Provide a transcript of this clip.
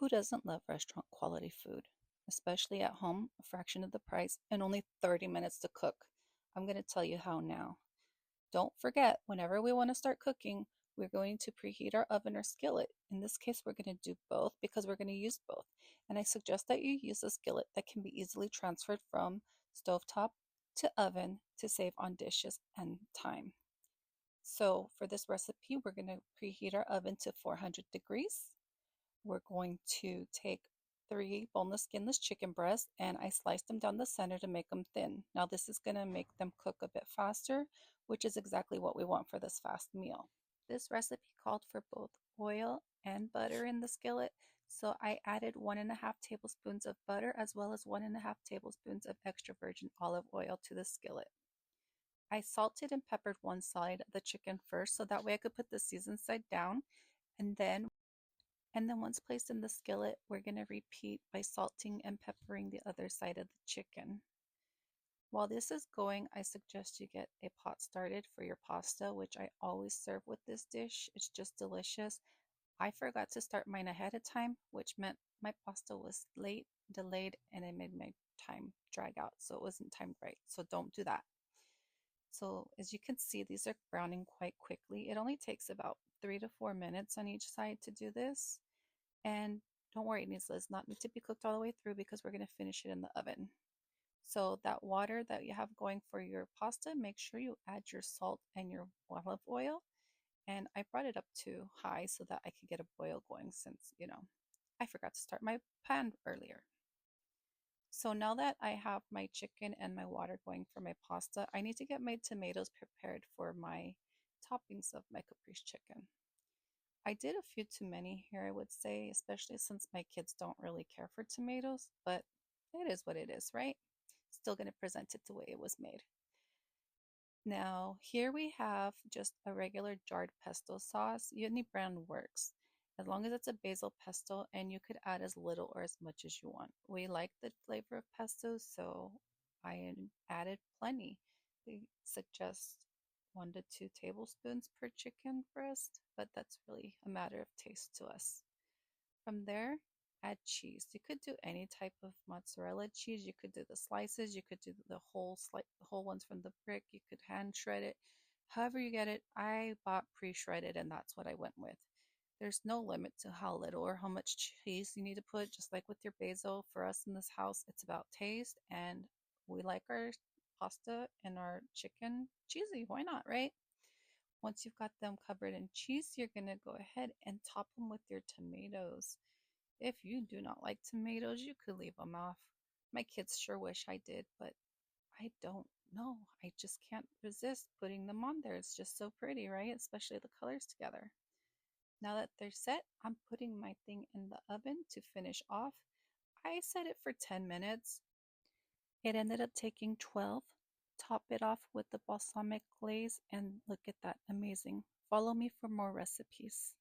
Who doesn't love restaurant quality food? Especially at home, a fraction of the price, and only 30 minutes to cook. I'm going to tell you how now. Don't forget, whenever we want to start cooking, we're going to preheat our oven or skillet. In this case, we're going to do both because we're going to use both. And I suggest that you use a skillet that can be easily transferred from stovetop to oven to save on dishes and time. So for this recipe, we're going to preheat our oven to 400 degrees. We're going to take 3 skinless chicken breasts and I sliced them down the center to make them thin. Now this is going to make them cook a bit faster, which is exactly what we want for this fast meal. This recipe called for both oil and butter in the skillet, so I added 1.5 tablespoons of butter as well as 1.5 tablespoons of extra virgin olive oil to the skillet. I salted and peppered one side of the chicken first so that way I could put the seasoned side down, and then once placed in the skillet, we're going to repeat by salting and peppering the other side of the chicken. While this is going, I suggest you get a pot started for your pasta, which I always serve with this dish. It's just delicious. I forgot to start mine ahead of time, which meant my pasta was late, delayed, and it made my time drag out, so it wasn't timed right. So don't do that. So as you can see, these are browning quite quickly. It only takes about 3 to 4 minutes on each side to do this. And don't worry, it does not need to be cooked all the way through because we're going to finish it in the oven. So that water that you have going for your pasta, make sure you add your salt and your olive oil. And I brought it up to high so that I could get a boil going since, I forgot to start my pan earlier. So now that I have my chicken and my water going for my pasta, I need to get my tomatoes prepared for my toppings of my Caprese chicken. I did a few too many here, I would say, especially since my kids don't really care for tomatoes, but it is what it is, right? Still going to present it the way it was made. Now, here we have just a regular jarred pesto sauce. Any brand works, as long as it's a basil pesto, and you could add as little or as much as you want. We like the flavor of pesto, so I added plenty. They suggest 1 to 2 tablespoons per chicken breast, but that's really a matter of taste to us. From there, add cheese. You could do any type of mozzarella cheese. You could do the slices. You could do the whole ones from the brick. You could hand shred it. However you get it, I bought pre-shredded, and that's what I went with. There's no limit to how little or how much cheese you need to put. Just like with your basil, for us in this house, it's about taste, and we like our pasta and our chicken cheesy. Why not, right? Once you've got them covered in cheese, you're going to go ahead and top them with your tomatoes. If you do not like tomatoes, you could leave them off. My kids sure wish I did, but I don't know. I just can't resist putting them on there. It's just so pretty, right? Especially the colors together. Now that they're set, I'm putting my thing in the oven to finish off. I set it for 10 minutes. It ended up taking 12. Top it off with the balsamic glaze, and look at that, amazing. Follow me for more recipes.